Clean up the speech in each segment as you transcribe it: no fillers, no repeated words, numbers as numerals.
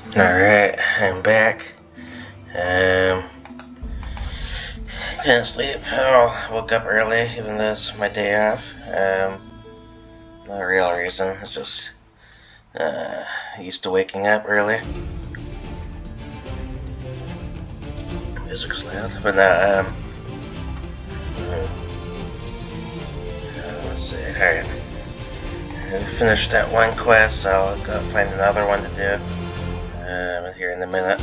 Alright, I'm back. Um, Couldn't sleep. Oh, woke up early, even though it's my day off. No real reason. It's just used to waking up early. Music's loud, but now let's see. Alright, I finished that one quest, so I'll go find another one to do. Here in a minute.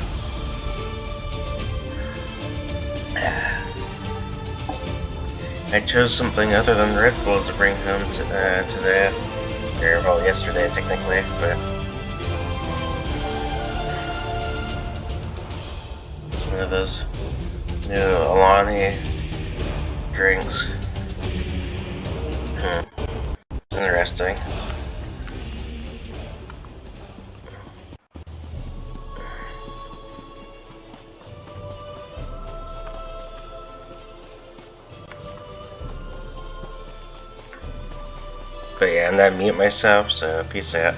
I chose something other than Red Bull to bring home today. Or, well, yesterday technically, but one of those new Alani drinks. It's interesting. But yeah, I'm not mute myself, so peace out.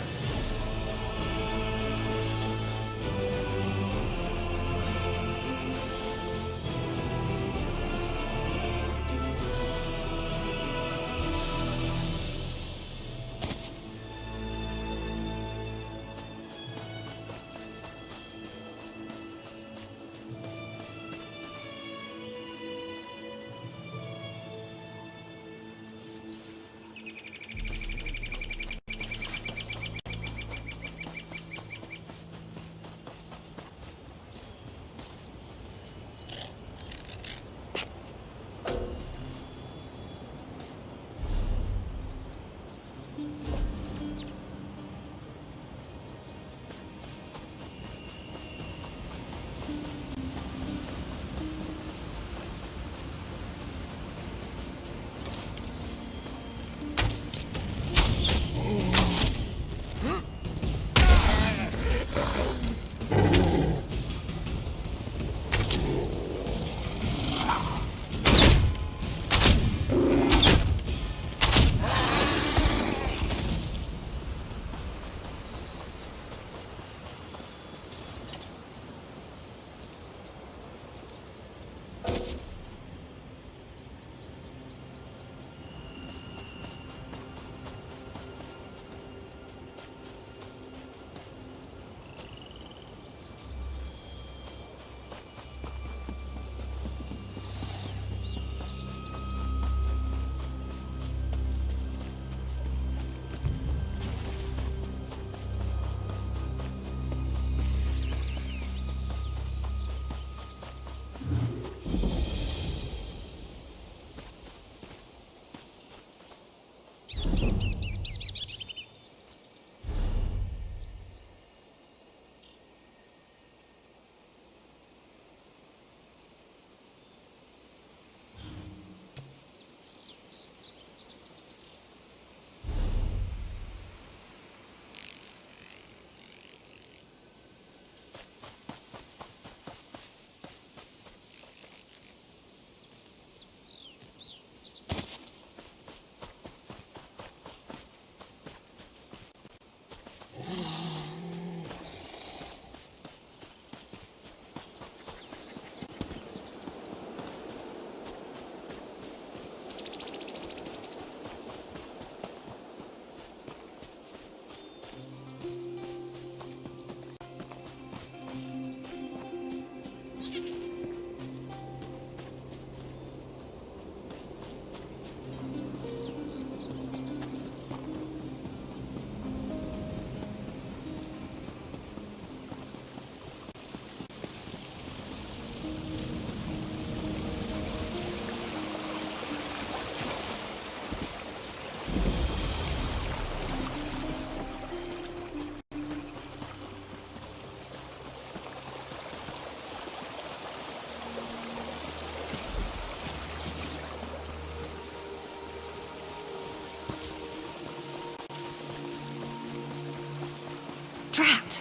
Drat!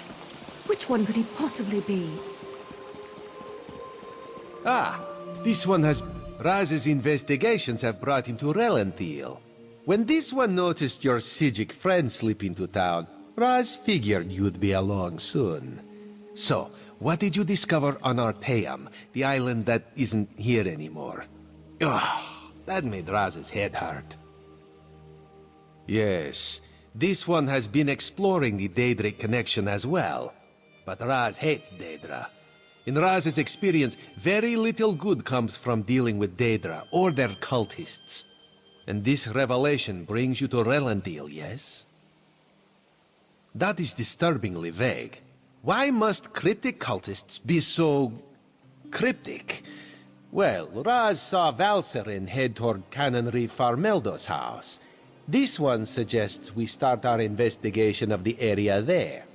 Which one could he possibly be? Ah, this one has... Raz's investigations have brought him to Relenthiel. When this one noticed your Sijic friend slip into town, Raz figured you'd be along soon. So, what did you discover on Arteum, the island that isn't here anymore? Ugh, that made Raz's head hurt. Yes, this one has been exploring the Daedric connection as well. But Raz hates Daedra. In Raz's experience, very little good comes from dealing with Daedra or their cultists. And this revelation brings you to Relanthiel, yes? That is disturbingly vague. Why must cryptic cultists be so... cryptic? Well, Raz saw Valserin head toward Canonry Farmeldo's house. This one suggests we start our investigation of the area there.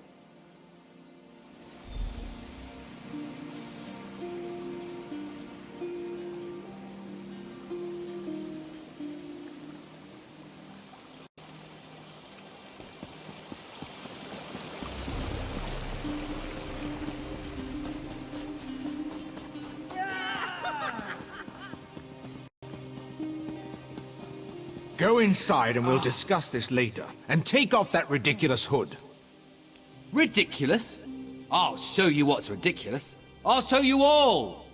Go inside and we'll discuss this later. And take off that ridiculous hood. Ridiculous? I'll show you what's ridiculous. I'll show you all!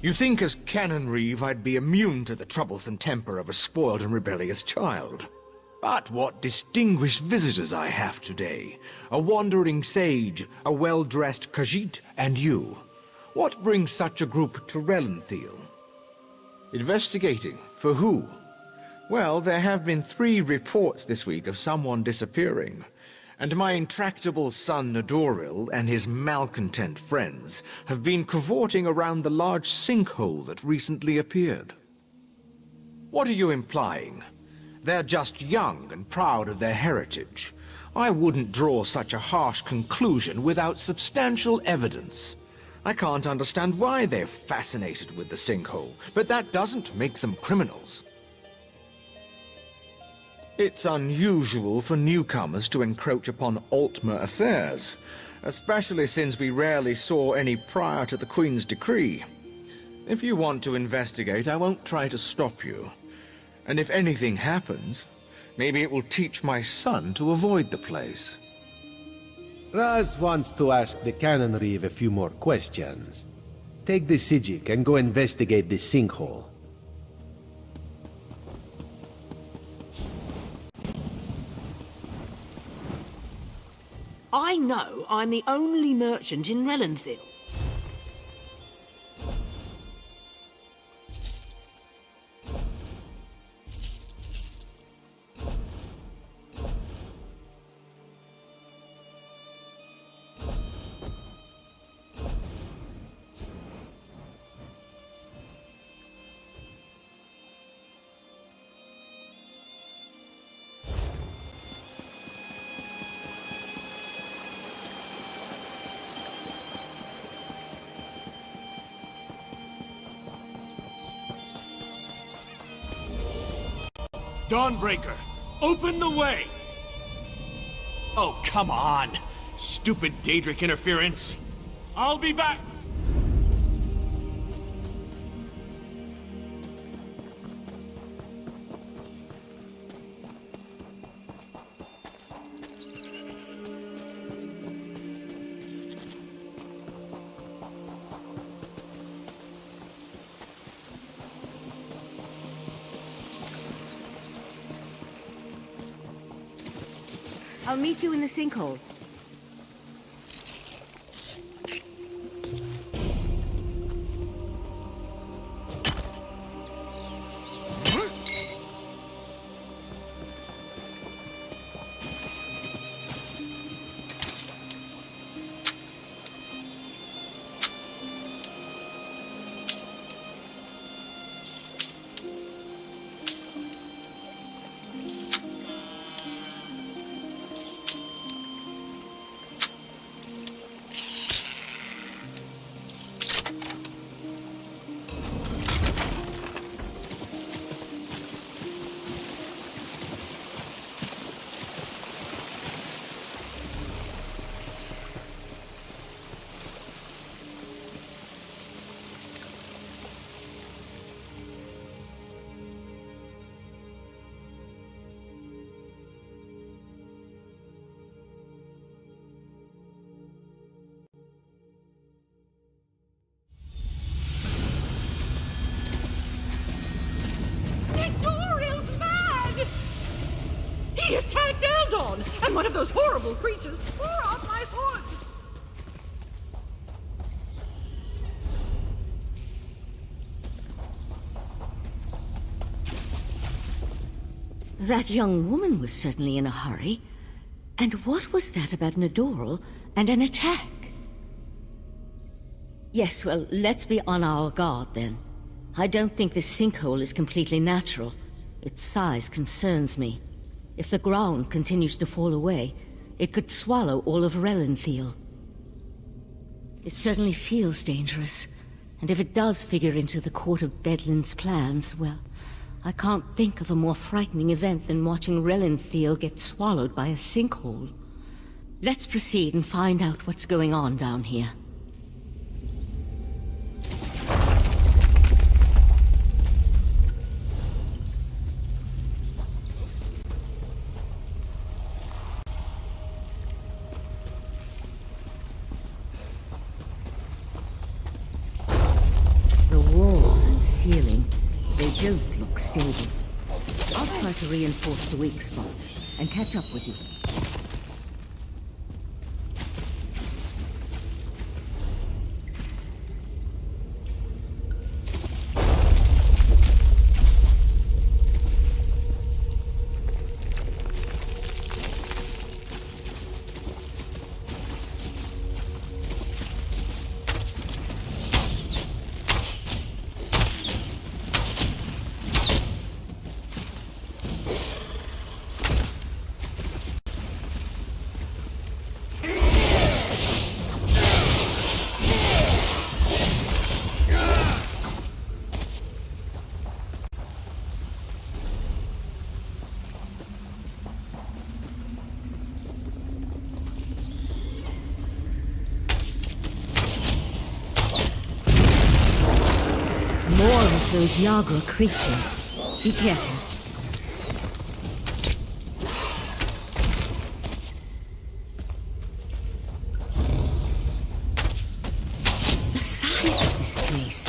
You think as Canon Reeve I'd be immune to the troublesome temper of a spoiled and rebellious child. But what distinguished visitors I have today. A wandering sage, a well-dressed Khajiit, and you. What brings such a group to Relanthiel? Investigating. For who? Well, there have been 3 reports this week of someone disappearing. And my intractable son Nadoril and his malcontent friends have been cavorting around the large sinkhole that recently appeared. What are you implying? They're just young and proud of their heritage. I wouldn't draw such a harsh conclusion without substantial evidence. I can't understand why they're fascinated with the sinkhole, but that doesn't make them criminals. It's unusual for newcomers to encroach upon Altmer affairs, especially since we rarely saw any prior to the Queen's decree. If you want to investigate, I won't try to stop you. And if anything happens, maybe it will teach my son to avoid the place. Raz wants to ask the Canon Reeve a few more questions. Take the Sijik and go investigate the sinkhole. I know I'm the only merchant in Relanthiel. Dawnbreaker, open the way! Oh, come on! Stupid Daedric interference! I'll be back! I'll meet you in the sinkhole. He attacked Eldon, and one of those horrible creatures tore off my hood! That young woman was certainly in a hurry. And what was that about Nadoral and an attack? Yes, well, let's be on our guard then. I don't think this sinkhole is completely natural. Its size concerns me. If the ground continues to fall away, it could swallow all of Relenthal. It certainly feels dangerous, and if it does figure into the Court of Bedlam's plans, well, I can't think of a more frightening event than watching Relenthal get swallowed by a sinkhole. Let's proceed and find out what's going on down here. The walls and ceiling, they don't look stable. I'll try to reinforce the weak spots and catch up with you. More of those Yagra creatures. Be careful. The size of this place.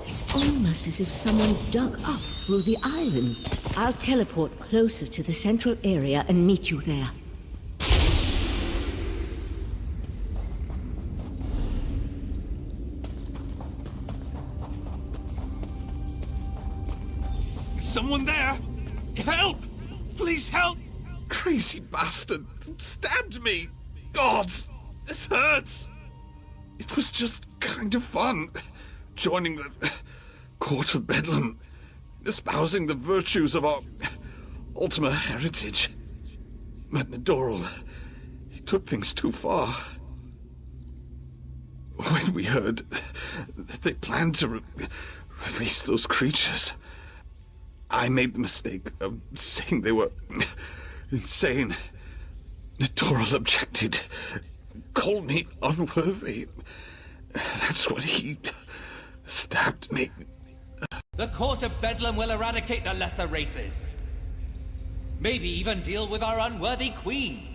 It's almost as if someone dug up through the island. I'll teleport closer to the central area and meet you there. Someone there? Help! Please help! Crazy bastard stabbed me! Gods, this hurts! It was just kind of fun, joining the Court of Bedlam, espousing the virtues of our Ultima heritage. But Nadoral, he took things too far. When we heard that they planned to release those creatures, I made the mistake of saying they were insane. Nadoral objected, called me unworthy. That's when he stabbed me. The Court of Bedlam will eradicate the lesser races. Maybe even deal with our unworthy queen.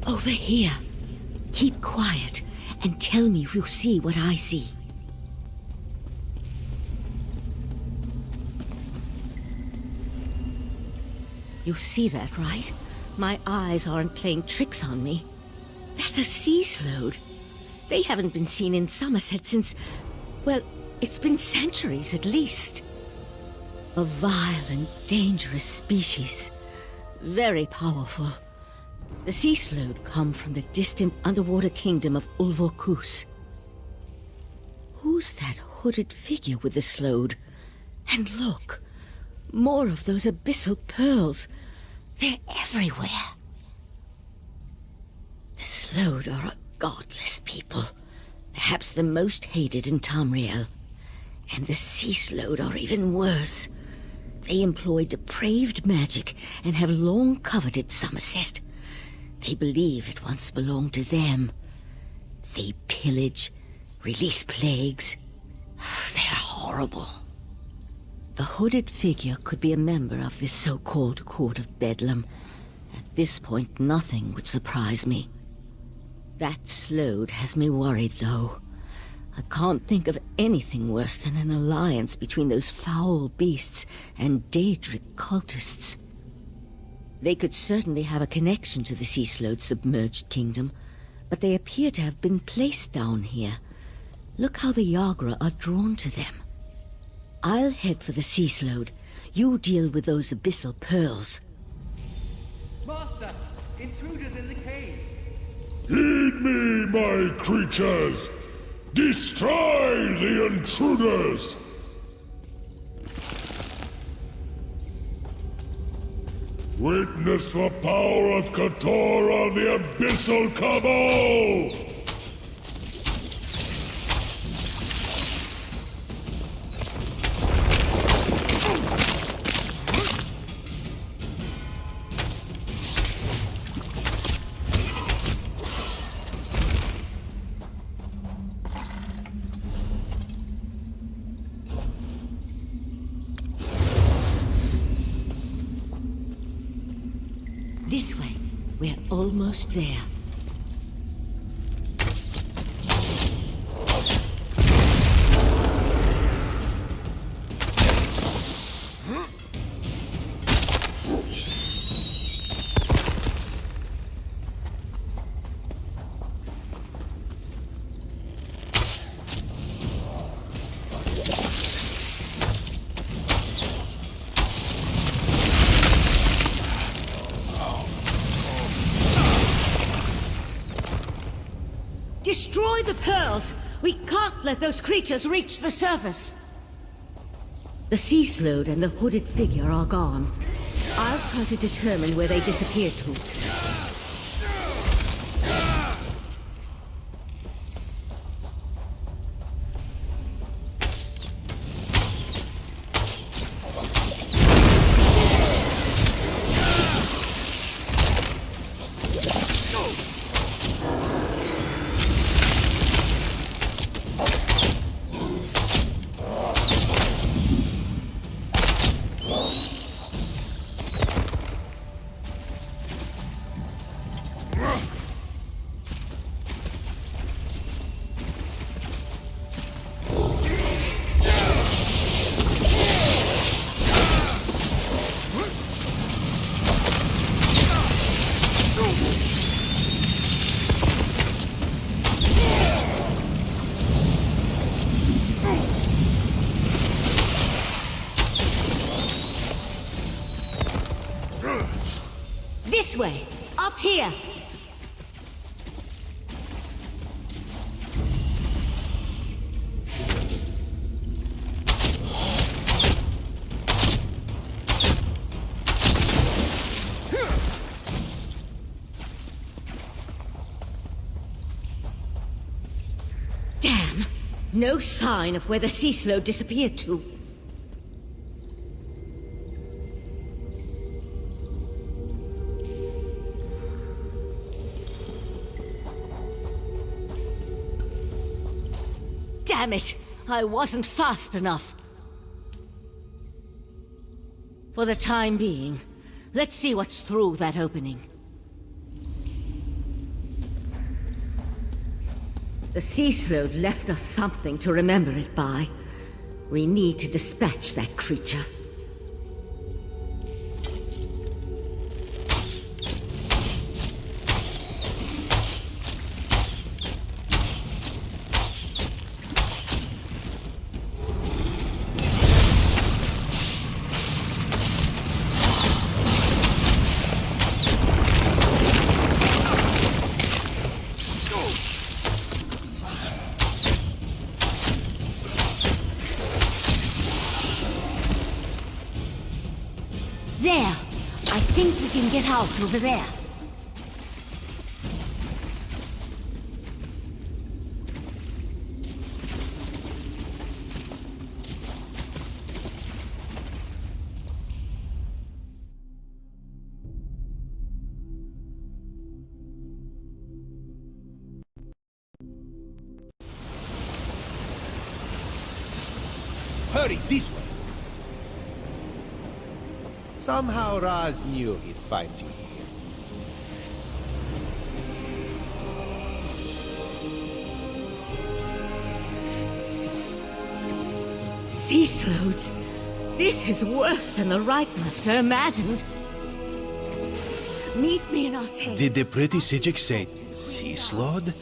Over here. Keep quiet and tell me if you see what I see. You see that, right? My eyes aren't playing tricks on me. That's a sea slode. They haven't been seen in Somerset since... well, it's been centuries at least. A vile and dangerous species. Very powerful. The sea slode come from the distant underwater kingdom of Ulvorkus. Who's that hooded figure with the slode? And look, more of those abyssal pearls. They're everywhere. The slode are a godless people. Perhaps the most hated in Tamriel. And the sea slode are even worse. They employ depraved magic and have long coveted Somerset. They believe it once belonged to them. They pillage, release plagues. They're horrible. The hooded figure could be a member of this so-called Court of Bedlam. At this point, nothing would surprise me. That slode has me worried, though. I can't think of anything worse than an alliance between those foul beasts and Daedric cultists. They could certainly have a connection to the Sea Slode's submerged kingdom, but they appear to have been placed down here. Look how the Yagra are drawn to them. I'll head for the Sea Slode. You deal with those abyssal pearls. Master, intruders in the cave. Heed me, my creatures! Destroy the intruders! Witness the power of Katora, the Abyssal Cabal! This way. We're almost there. Destroy the pearls! We can't let those creatures reach the surface! The Sea Slode and the hooded figure are gone. I'll try to determine where they disappeared to. This way! Up here! Damn! No sign of where the Sea Slode disappeared to. Damn it! I wasn't fast enough. For the time being, let's see what's through that opening. The Sea Slode left us something to remember it by. We need to dispatch that creature. There! I think we can get out over there. Hurry, this way! Somehow Raz knew he'd find you here. Sea slodes? This is worse than the Right Master imagined. Meet me in Artane. Did the pretty Sijik say sea slode?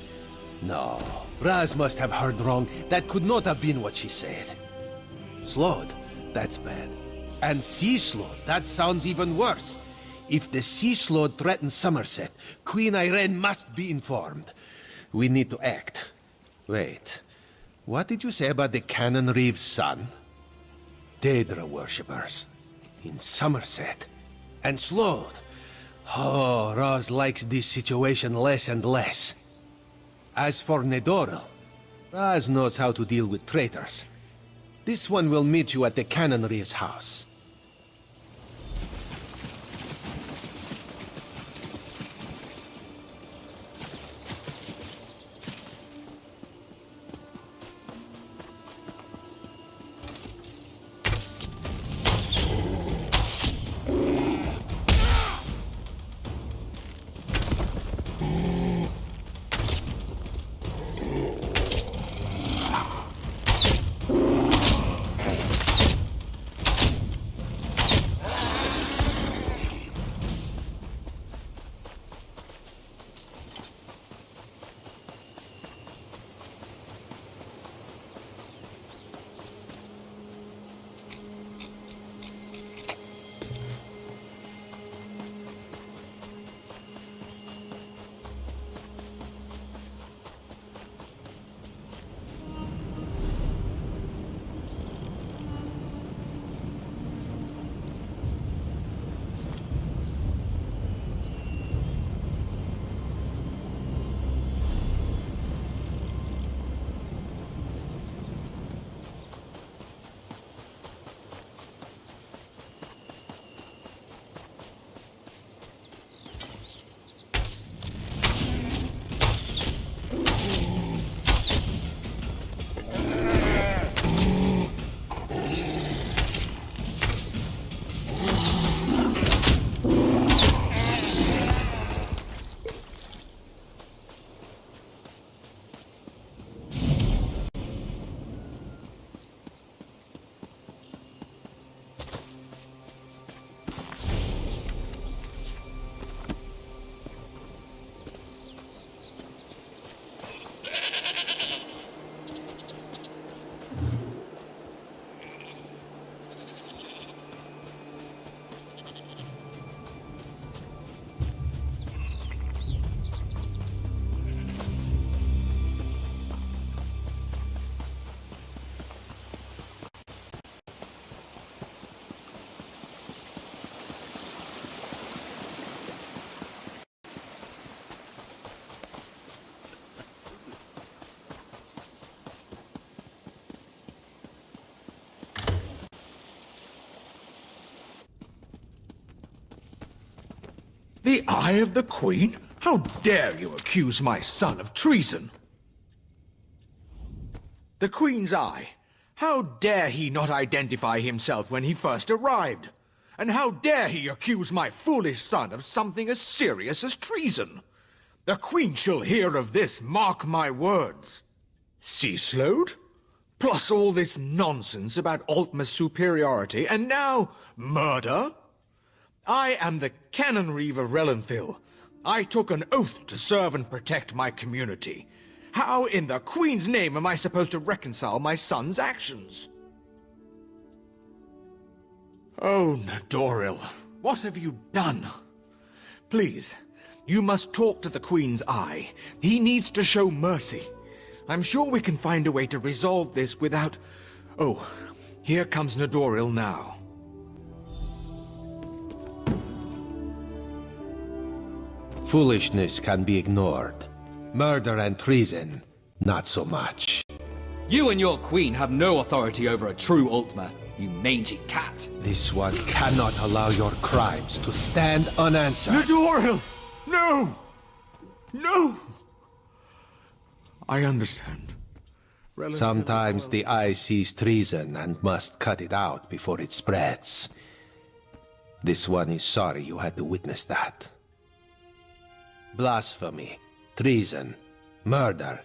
No, Raz must have heard wrong. That could not have been what she said. Slode? That's bad. And sea slode? That sounds even worse. If the sea slode threatens Somerset, Queen Irene must be informed. We need to act. Wait, what did you say about the Cannon Reeve's son? Daedra worshippers. In Somerset. And slode. Oh, Raz likes this situation less and less. As for Nedoril, Raz knows how to deal with traitors. This one will meet you at the Cannon Reeve's house. The Eye of the Queen? How dare you accuse my son of treason? The Queen's Eye? How dare he not identify himself when he first arrived? And how dare he accuse my foolish son of something as serious as treason? The Queen shall hear of this, mark my words. Sea slode? Plus all this nonsense about Altma's superiority, and now murder? I am the Cannon Reeve of Relenthil. I took an oath to serve and protect my community. How in the Queen's name am I supposed to reconcile my son's actions? Oh, Nedoril, what have you done? Please, you must talk to the Queen's Eye. He needs to show mercy. I'm sure we can find a way to resolve this without... Oh, here comes Nedoril now. Foolishness can be ignored. Murder and treason, not so much. You and your queen have no authority over a true Ultima, you mangy cat. This one cannot allow your crimes to stand unanswered. Nadoriel! No! No! I understand. Sometimes the eye sees treason and must cut it out before it spreads. This one is sorry you had to witness that. Blasphemy, treason, murder.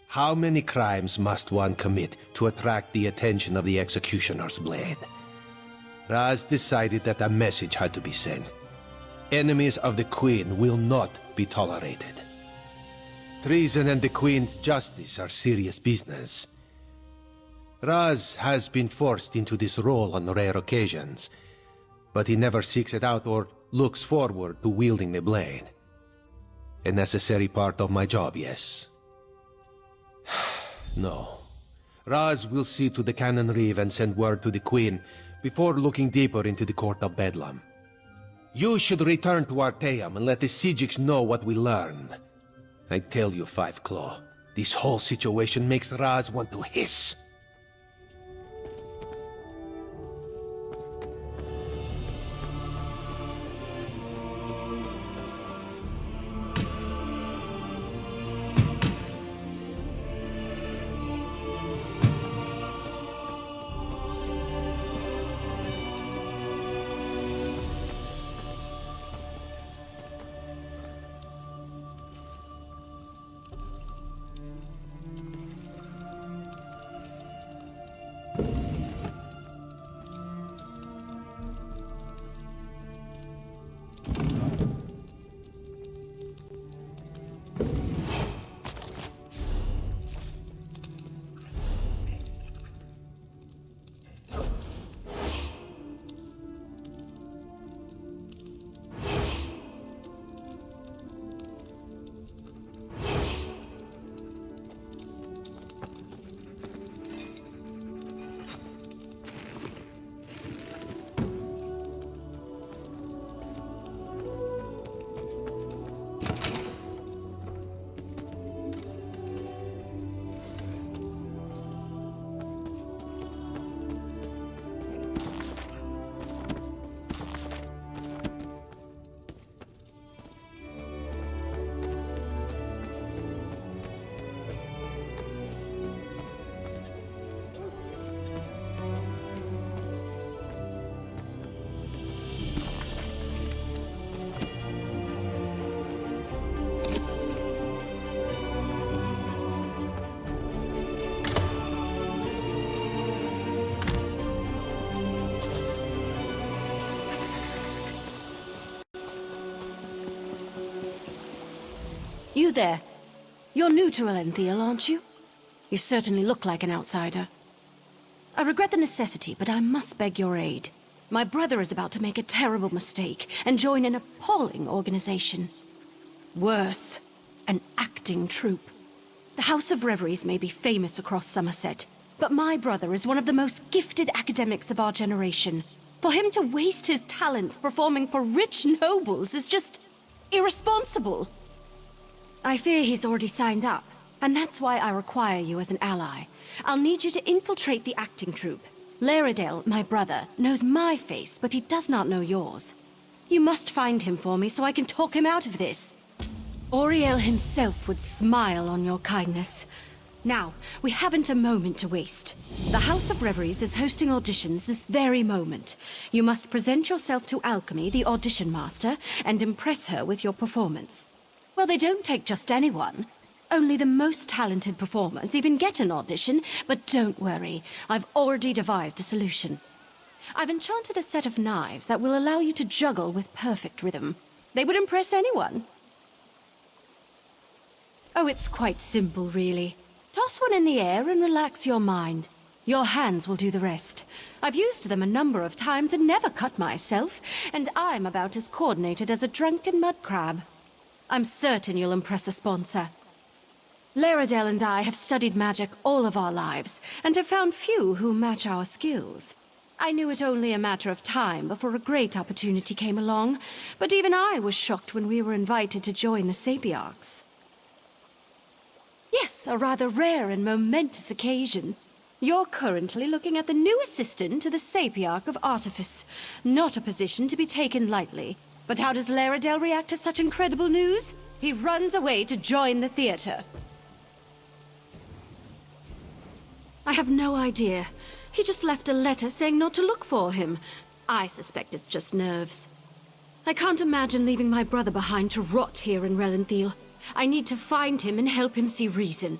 How many crimes must one commit to attract the attention of the executioner's blade? Raz decided that a message had to be sent. Enemies of the Queen will not be tolerated. Treason and the Queen's justice are serious business. Raz has been forced into this role on rare occasions, but he never seeks it out or looks forward to wielding the blade. A necessary part of my job, yes. No. Raz will see to the Cannon Reeve and send word to the Queen before looking deeper into the Court of Bedlam. You should return to Artaeum and let the Psijics know what we learned. I tell you, Five Claw, this whole situation makes Raz want to hiss. You there. You're new to Elenthiel, aren't you? You certainly look like an outsider. I regret the necessity, but I must beg your aid. My brother is about to make a terrible mistake and join an appalling organization. Worse, an acting troupe. The House of Reveries may be famous across Somerset, but my brother is one of the most gifted academics of our generation. For him to waste his talents performing for rich nobles is just irresponsible. I fear he's already signed up, and that's why I require you as an ally. I'll need you to infiltrate the acting troupe. Laredale, my brother, knows my face, but he does not know yours. You must find him for me so I can talk him out of this. Auriel himself would smile on your kindness. Now, we haven't a moment to waste. The House of Reveries is hosting auditions this very moment. You must present yourself to Alchemy, the audition master, and impress her with your performance. Well, they don't take just anyone. Only the most talented performers even get an audition, but don't worry, I've already devised a solution. I've enchanted a set of knives that will allow you to juggle with perfect rhythm. They would impress anyone. Oh, it's quite simple, really. Toss one in the air and relax your mind. Your hands will do the rest. I've used them a number of times and never cut myself, and I'm about as coordinated as a drunken mud crab. I'm certain you'll impress a sponsor. Laredale and I have studied magic all of our lives, and have found few who match our skills. I knew it only a matter of time before a great opportunity came along, but even I was shocked when we were invited to join the Sapiarchs. Yes, a rather rare and momentous occasion. You're currently looking at the new assistant to the Sapiarch of Artifice. Not a position to be taken lightly. But how does Laredale react to such incredible news? He runs away to join the theater. I have no idea. He just left a letter saying not to look for him. I suspect it's just nerves. I can't imagine leaving my brother behind to rot here in Relenthiel. I need to find him and help him see reason.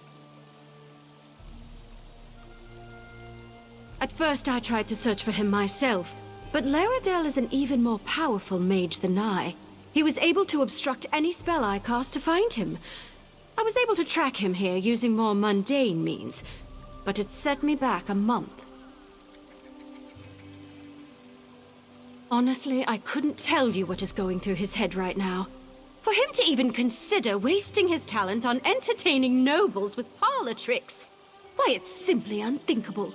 At first I tried to search for him myself, but Laredale is an even more powerful mage than I. He was able to obstruct any spell I cast to find him. I was able to track him here using more mundane means, but it set me back a month. Honestly, I couldn't tell you what is going through his head right now. For him to even consider wasting his talent on entertaining nobles with parlor tricks, why, it's simply unthinkable.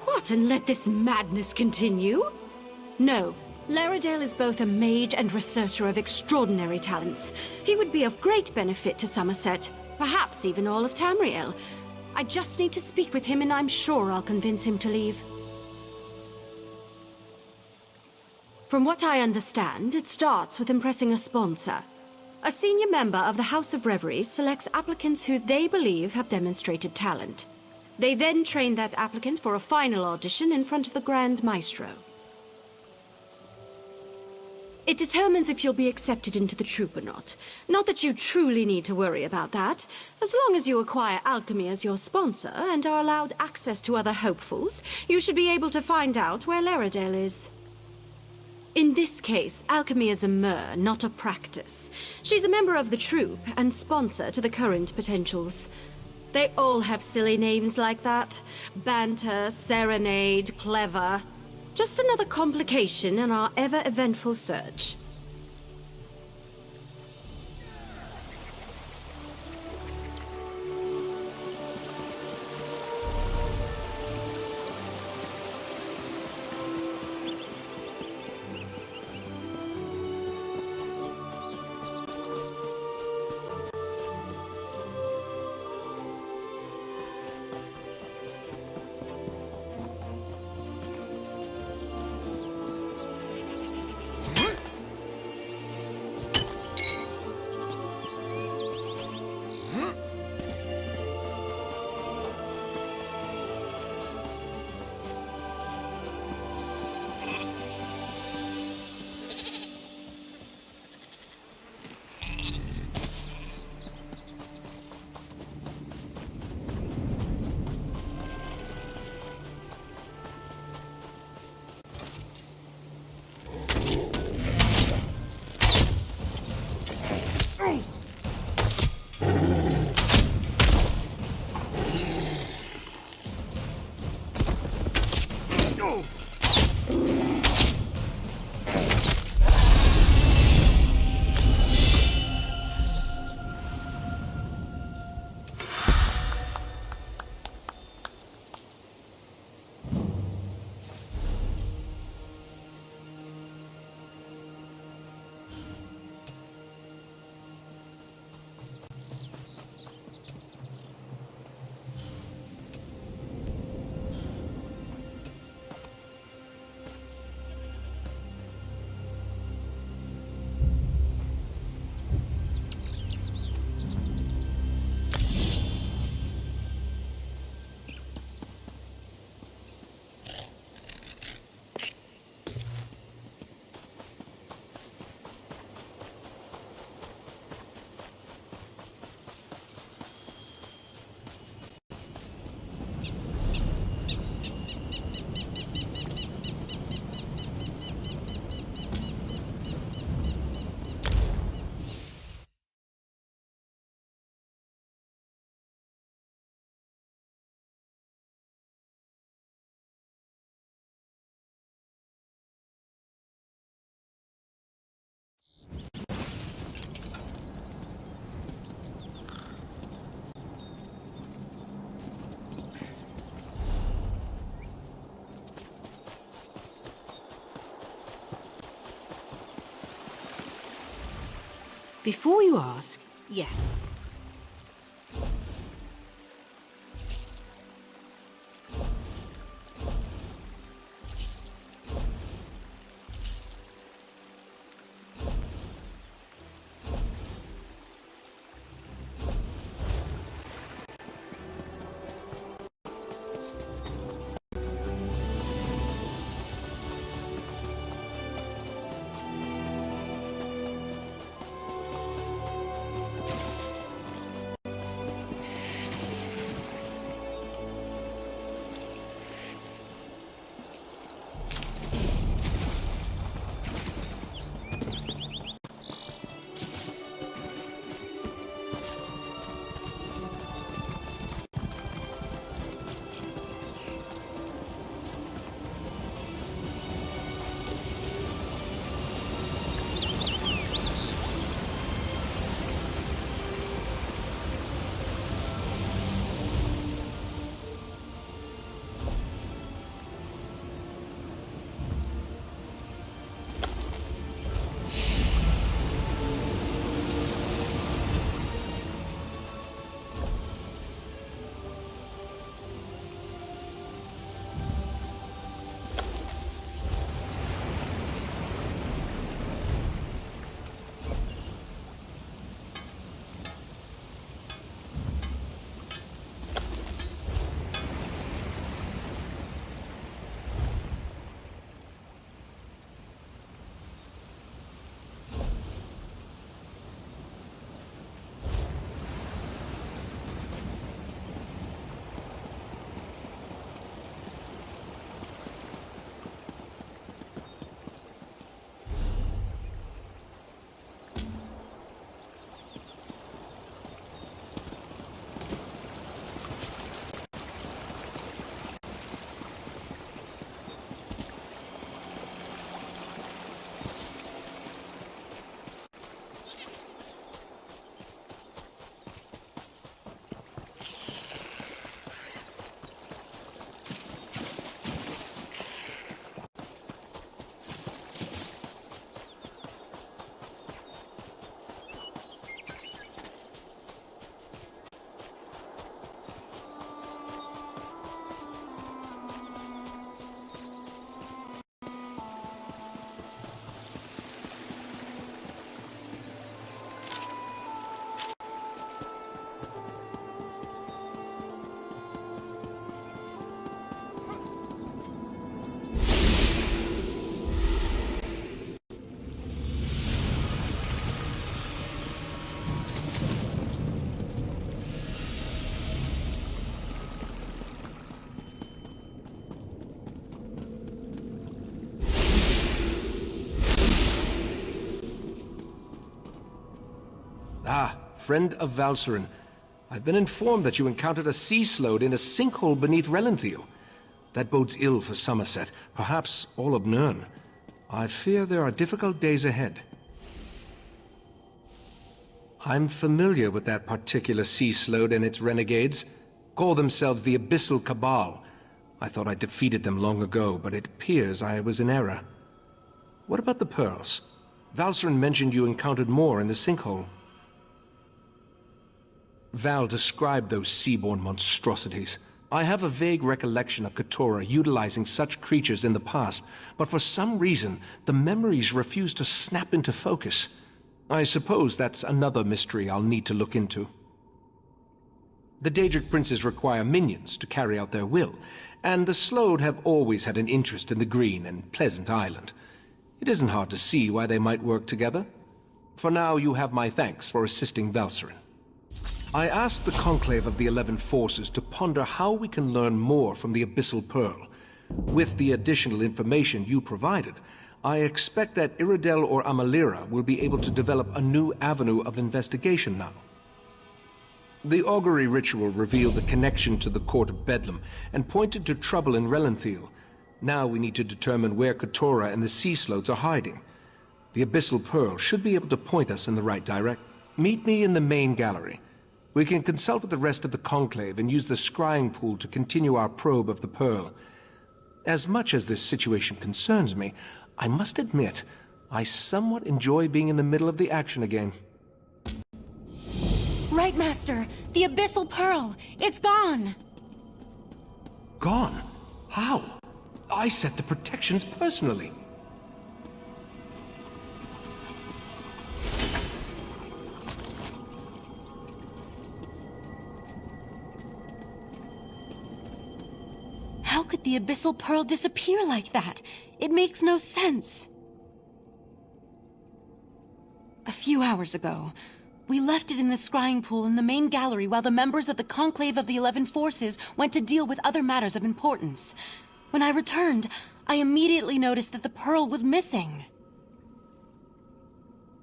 What, and let this madness continue? No. Laredale is both a mage and researcher of extraordinary talents. He would be of great benefit to Somerset, perhaps even all of Tamriel. I just need to speak with him and I'm sure I'll convince him to leave. From what I understand, it starts with impressing a sponsor. A senior member of the House of Reveries selects applicants who they believe have demonstrated talent. They then train that applicant for a final audition in front of the Grand Maestro. It determines if you'll be accepted into the troupe or not. Not that you truly need to worry about that. As long as you acquire alchemy as your sponsor and are allowed access to other hopefuls, you should be able to find out where Laredale is. In this case, alchemy is a mer, not a practice. She's a member of the troupe and sponsor to the current potentials. They all have silly names like that. Banter, serenade, clever. Just another complication in our ever-eventful search. Before you ask, yeah. Ah, friend of Valsuren. I've been informed that you encountered a sea slode in a sinkhole beneath Relanthiel. That bodes ill for Somerset, perhaps all of Nirn. I fear there are difficult days ahead. I'm familiar with that particular sea slode and its renegades. Call themselves the Abyssal Cabal. I thought I defeated them long ago, but it appears I was in error. What about the pearls? Valsuren mentioned you encountered more in the sinkhole. Val described those seaborne monstrosities. I have a vague recollection of Katora utilizing such creatures in the past, but for some reason, the memories refuse to snap into focus. I suppose that's another mystery I'll need to look into. The Daedric princes require minions to carry out their will, and the Slode have always had an interest in the green and pleasant island. It isn't hard to see why they might work together. For now, you have my thanks for assisting Valsuren. I asked the Conclave of the 11 Forces to ponder how we can learn more from the Abyssal Pearl. With the additional information you provided, I expect that Iredell or Amalira will be able to develop a new avenue of investigation now. The augury ritual revealed the connection to the Court of Bedlam and pointed to trouble in Relanthiel. Now we need to determine where Katora and the Sea Slodes are hiding. The Abyssal Pearl should be able to point us in the right direction. Meet me in the main gallery. We can consult with the rest of the Conclave and use the scrying pool to continue our probe of the Pearl. As much as this situation concerns me, I must admit, I somewhat enjoy being in the middle of the action again. Right, Master. The Abyssal Pearl. It's gone. Gone? How? I set the protections personally. How could the Abyssal Pearl disappear like that? It makes no sense. A few hours ago, we left it in the scrying pool in the main gallery while the members of the Conclave of the 11 Forces went to deal with other matters of importance. When I returned, I immediately noticed that the pearl was missing.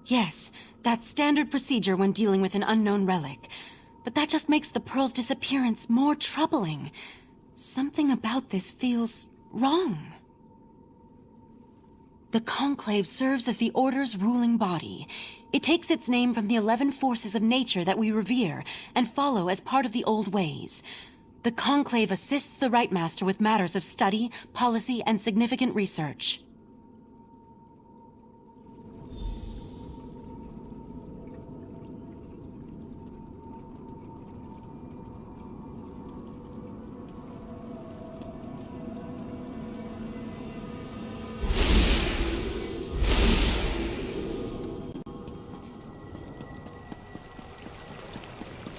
Yes, that's standard procedure when dealing with an unknown relic. But that just makes the pearl's disappearance more troubling. Something about this feels wrong. The Conclave serves as the Order's ruling body. It takes its name from the 11 forces of nature that we revere and follow as part of the old ways. The Conclave assists the Right Master with matters of study, policy, and significant research.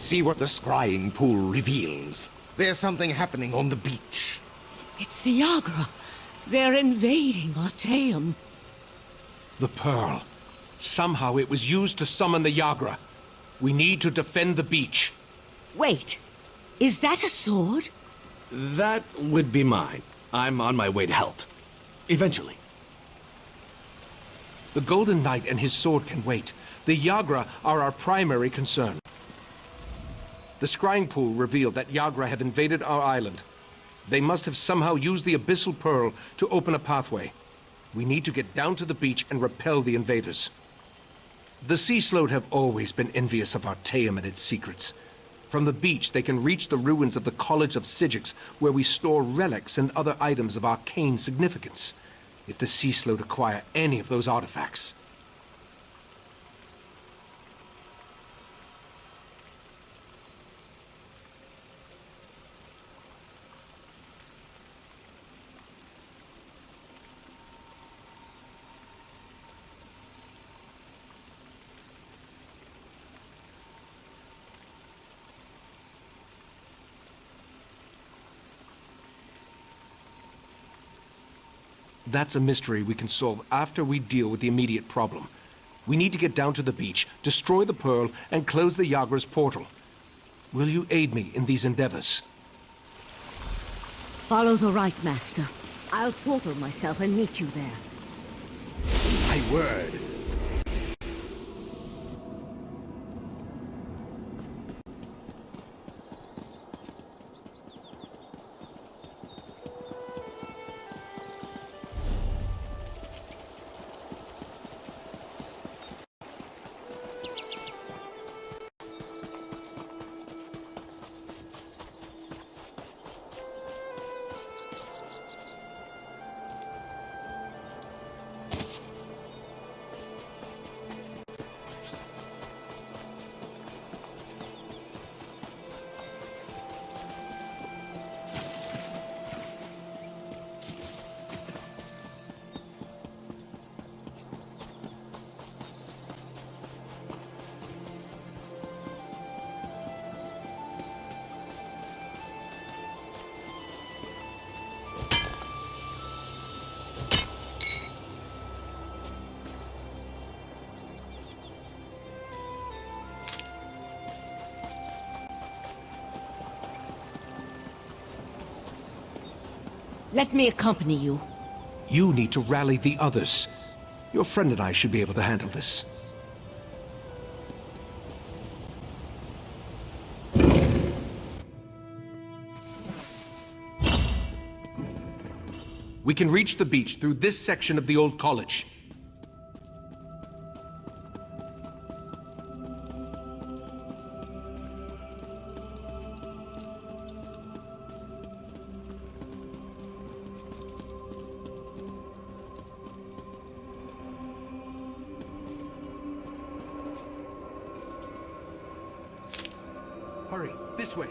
See what the scrying pool reveals. There's something happening on the beach. It's the Yagra. They're invading Artaeum. The pearl. Somehow it was used to summon the Yagra. We need to defend the beach. Wait, is that a sword? That would be mine. I'm on my way to help. Eventually. The Golden Knight and his sword can wait. The Yagra are our primary concern. The scrying pool revealed that Yagra have invaded our island. They must have somehow used the Abyssal Pearl to open a pathway. We need to get down to the beach and repel the invaders. The Sea Sloat have always been envious of Artaeum and its secrets. From the beach, they can reach the ruins of the College of Sigix, where we store relics and other items of arcane significance. If the Sea Sloat acquire any of those artifacts, that's a mystery we can solve after we deal with the immediate problem. We need to get down to the beach, destroy the pearl, and close the Yagra's portal. Will you aid me in these endeavors? Follow the Right Master. I'll portal myself and meet you there. My word. Let me accompany you. You need to rally the others. Your friend and I should be able to handle this. We can reach the beach through this section of the old college. This way.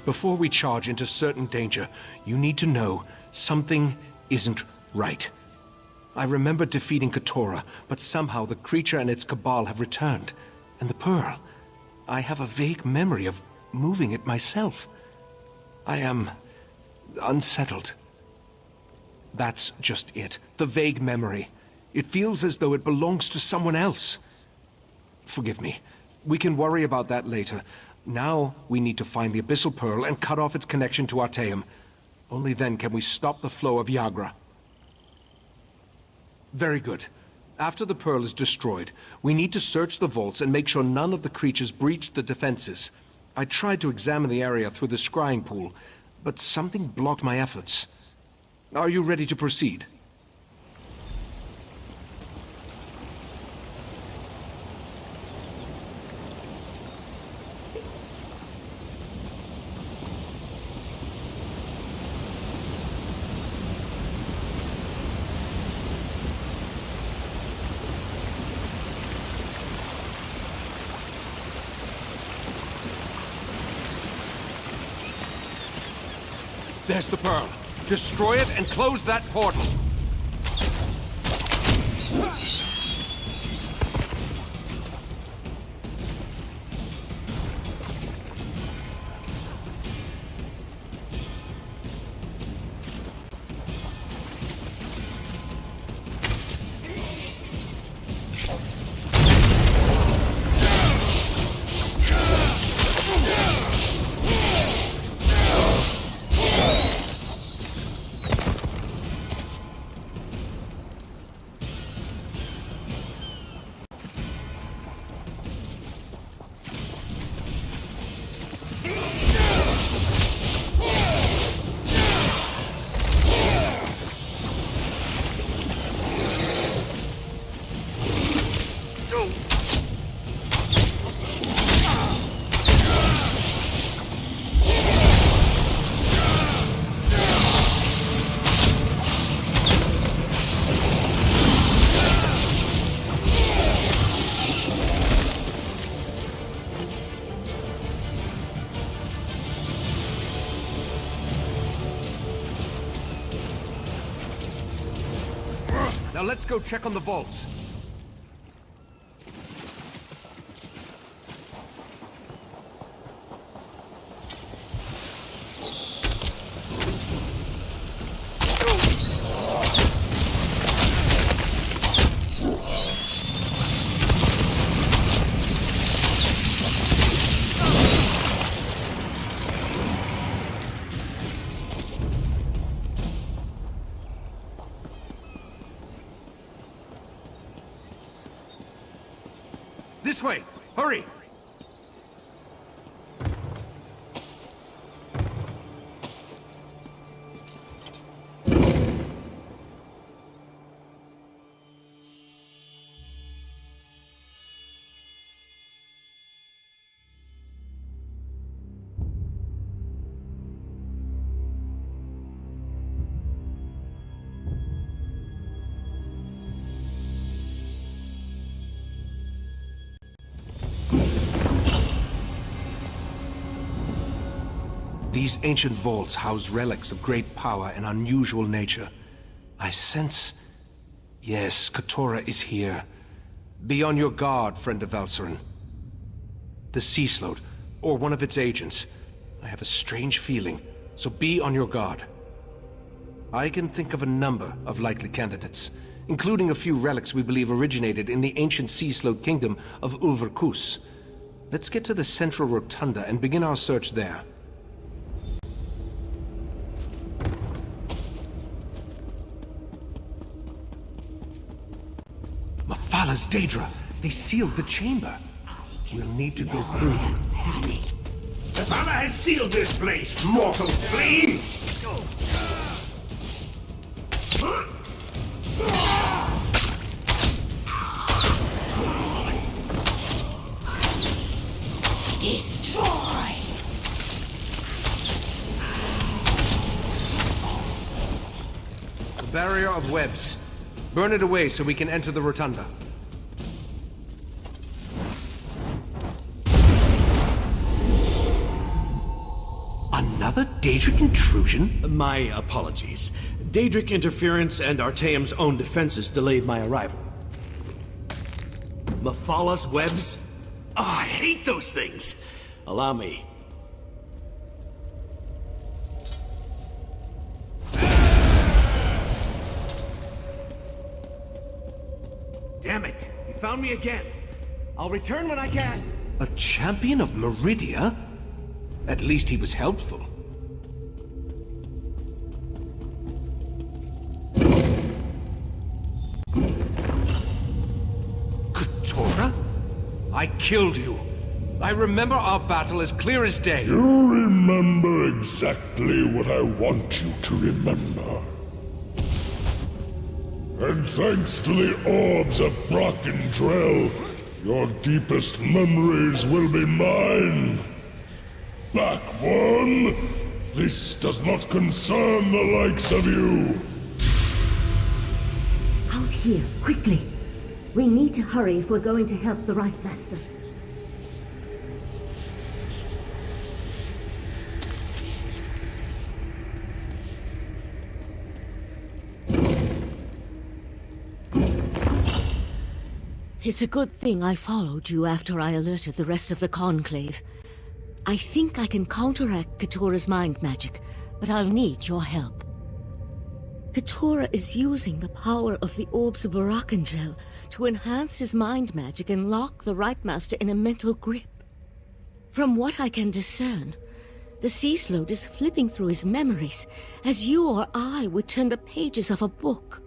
Before we charge into certain danger, you need to know something isn't right. I remember defeating Katora, but somehow the creature and its cabal have returned. And the pearl, I have a vague memory of moving it myself. I am unsettled. That's just it, the vague memory. It feels as though it belongs to someone else. Forgive me. We can worry about that later. Now, we need to find the Abyssal Pearl and cut off its connection to Artaeum. Only then can we stop the flow of Yagra. Very good. After the Pearl is destroyed, we need to search the vaults and make sure none of the creatures breached the defenses. I tried to examine the area through the scrying pool, but something blocked my efforts. Are you ready to proceed? There's the Pearl. Destroy it and close that portal. Now let's go check on the vaults. This way! Hurry! These ancient vaults house relics of great power and unusual nature. I sense... Yes, Katora is here. Be on your guard, friend of Valsarin. The Sea Sloat, or one of its agents. I have a strange feeling, so be on your guard. I can think of a number of likely candidates, including a few relics we believe originated in the ancient Sea Sloat kingdom of Ulverkus. Let's get to the central rotunda and begin our search there. Mephala Daedra! They sealed the chamber. We'll need to go through. Valor has sealed this place, mortal flame! Destroy! The barrier of webs. Burn it away so we can enter the rotunda. Another Daedric intrusion? My apologies. Daedric interference and Artaeum's own defenses delayed my arrival. Mephalos webs? Oh, I hate those things! Allow me. Damn it! You found me again! I'll return when I can! A champion of Meridia? At least he was helpful. Katora? I killed you. I remember our battle as clear as day. You remember exactly what I want you to remember. And thanks to the orbs of Brokendrel, your deepest memories will be mine. Back one, this does not concern the likes of you. Out here, quickly. We need to hurry if we're going to help the Right Master. It's a good thing I followed you after I alerted the rest of the Conclave. I think I can counteract Katora's mind magic, but I'll need your help. Katora is using the power of the Orbs of Brokendrel to enhance his mind magic and lock the Right Master in a mental grip. From what I can discern, the Sea Slode is flipping through his memories, as you or I would turn the pages of a book.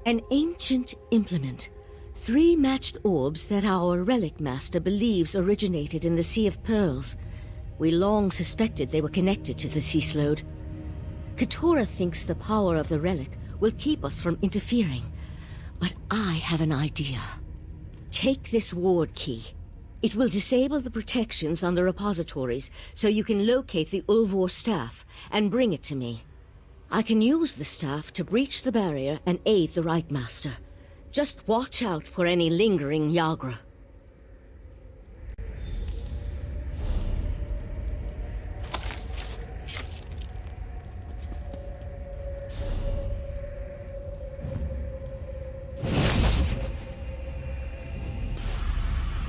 An ancient implement. 3 matched orbs that our Relic Master believes originated in the Sea of Pearls. We long suspected they were connected to the Sea Slode. Katora thinks the power of the relic will keep us from interfering. But I have an idea. Take this ward key. It will disable the protections on the repositories so you can locate the Ulvor staff and bring it to me. I can use the staff to breach the barrier and aid the Right Master. Just watch out for any lingering Yagra.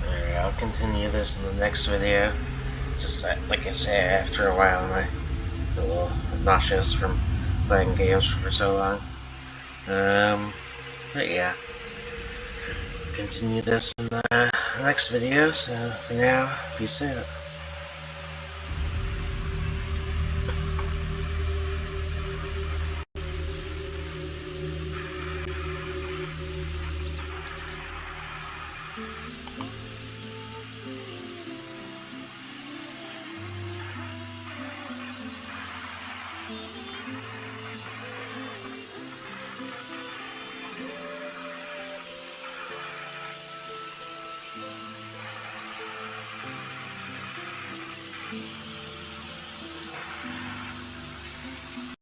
Alright, I'll continue this in the next video. Just like I say, after a while I'm a little nauseous from playing games for so long. But yeah, continue this in the next video, so for now, peace out.